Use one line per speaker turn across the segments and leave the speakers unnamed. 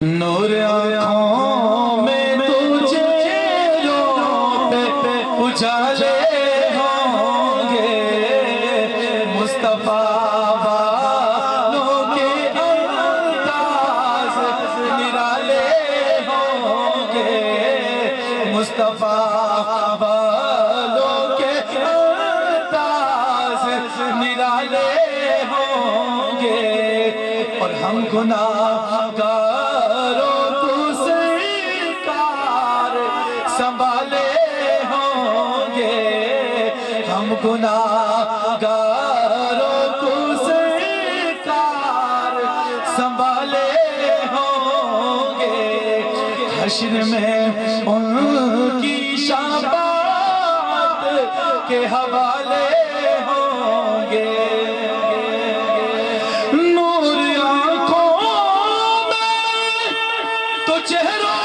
نور آنکھوں میں تجھے پہ اجالے ہوں گے، مصطفیٰ والوں کے انداز نرالے ہوں گے، مصطفیٰ والوں کے انداز نرالے ہوں گے، اور ہم گناہگار سنبھالے ہوں گے، ہم گناہگاروں کو سرکار سنبھالے ہوں گے، حشر میں ان کی شفاعت کے حوالے ہوں گے۔ نور آنکھوں میں تو چہروں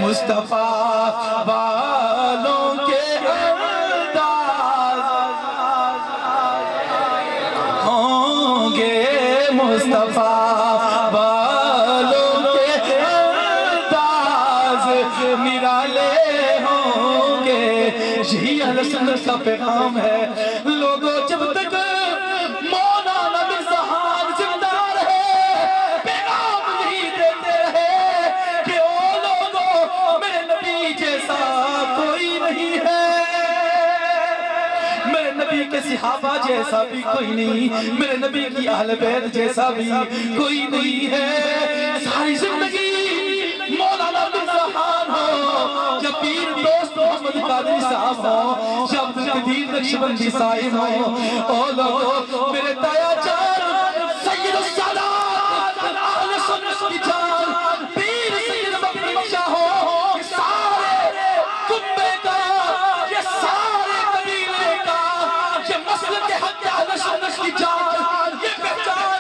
مصطفیٰ والوں کے انداز ہوں گے، مصطفیٰ والوں کے انداز نرالے ہوں گے۔ یہی اہل سنت کا پیغام ہے، لوگوں جب تک مولانا مرزا خان زندہ رہے پیغام نہیں دیتے رہے کہ او لوگوں میرے نبی جیسا کوئی نہیں ہے، میرے نبی کے صحابہ جیسا بھی کوئی نہیں، میرے نبی کی اہل بیت جیسا بھی کوئی نہیں ہے۔ ساری زندگی مولانا مرزا خان ہو یا پیر دوست محمد قادری صاحب ہو یا عبدالقدیر نقشبندی صاحب ہو، او لوگوں میرے تایا جان سید السادات اہل سنت کی جان پیر سید مبنی شاہ ہو، یہ سارے کمبے کا، یہ سارے قبیلے کا، یہ مسلک حق اہل سنت کی جان، یہ پہچان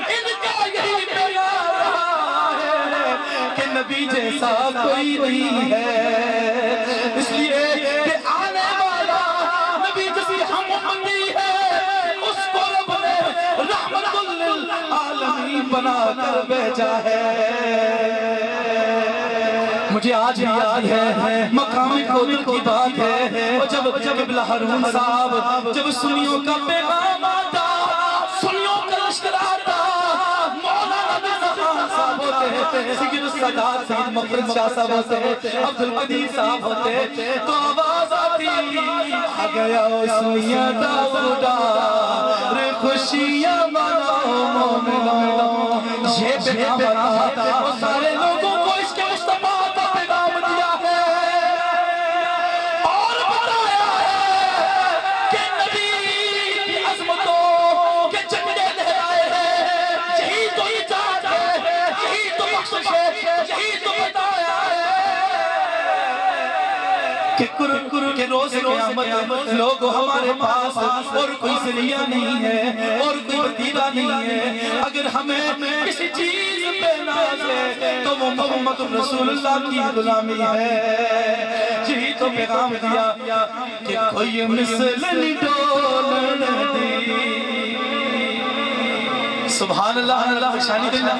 ان کا یہی پیغام رہا ہے کہ نبی جیسا کوئی نہیں ہے، اس لیے کہ آنے والا نبی جیسی ہم امتی ہے، اس کو رب نے رحمت للعالمین بنا کر بھیجا ہے۔ مجھے آج بھی یاد ہے مقام کوتل کی بات ہے، اور جب قبلہ ہارون صاحب جب سنیوں کا پیغام آتا، سنیوں کا لشکر آتا، مولانا مرزا خان صاحب ہوتے، سید السادات سید مقرد شاہ صاحب ہوتے، عبدالقدیر صاحب ہوتے، تو آواز آتی آ گیا سنیاں دا خدا رے خوشیاں مناؤ مومنوں، یہ پیغام آتا، اور سارے لوگوں کو اس کے مصطفیٰ کا پیغام دیا ہے اور بتایا ہے کہ نبی کی عظمتوں کے جھنڈے لہرائے ہیں، یہی تو نجات ہے، یہی تو بخشش ہے، یہی تو بتایا ہے کہ کے روز قیامت لوگوں ہمارے پاس اور کوئی ذریعہ نہیں ہے اور کوئی وسیلہ نہیں ہے، اگر ہمیں کسی چیز پہ ناز ہے تو وہ محمد رسول اللہ کی غلامی ہے۔ یہی تو پیغام دیا کہ کوئی مثل نہیں ڈولنے دی، سبحان اللہ اللہ شانی دلہ،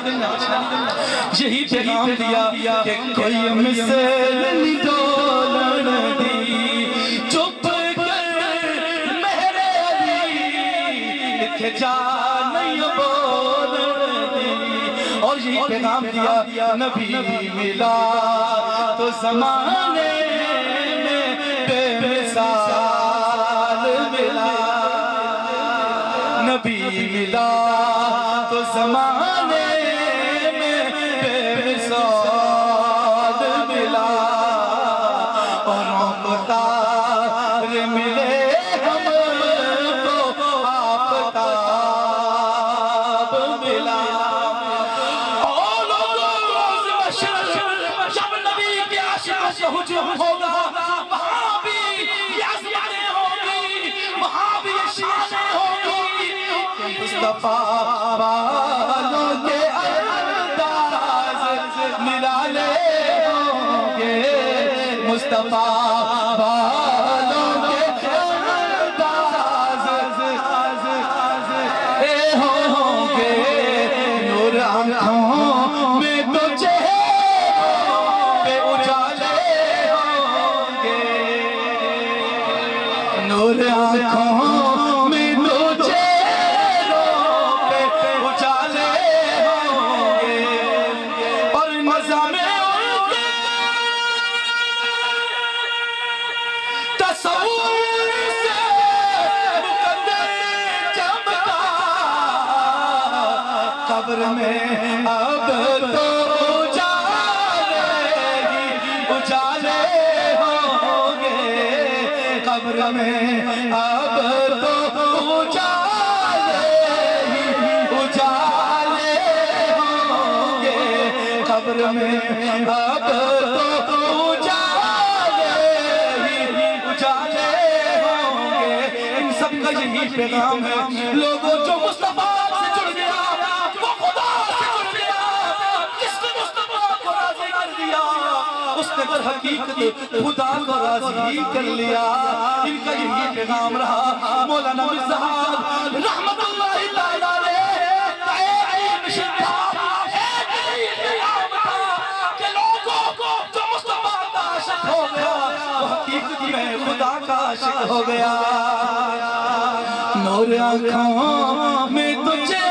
یہی پیغام دیا کہ کوئی مثل نہیں ڈولنے دی، چپ کر مہر علی لکھے جا نہیں بولنے دی، اور یہی پیغام دیا نبی ملا تو زمانے میں بے مثال ملا، نبی ملا تو زمانے میں بے مثال ملا، اوروں کو تار ملے ہم کو آفتاب ملا۔ اور لوگوں روز محشر جب نبی کے عاشقوں سے ہجوم ہوگا، وہاں بھی یہ عظمتیں ہوگی، وہاں بھی یہ شانیں ہوگی، مصطفیٰ والوں کے انداز نرالے ہوں گے، مصطفیٰ والوں کے انداز قبر میں اب تو اجالے ہی اجالے ہوں گے قبر میں اب تو اجالے ہی اجالے ہوں گے قبر میں اب تو اجالے ہی اجالے ہوں گے ان سب کا یہی پیغام ہے لوگوں جو مصطفیٰ سے جڑ گیا وہ خدا سے جڑ گیا جس نے مصطفیٰ کو راضی کر دیا اس نے در حقیقت خدا کو راضی کر لیا ان کا یہی پیغام رہا مولانا مرزا رحمت اللہ تعالیٰ علیہ خدا کا عاشق ہو گیا نور آنکھوں میں تجھے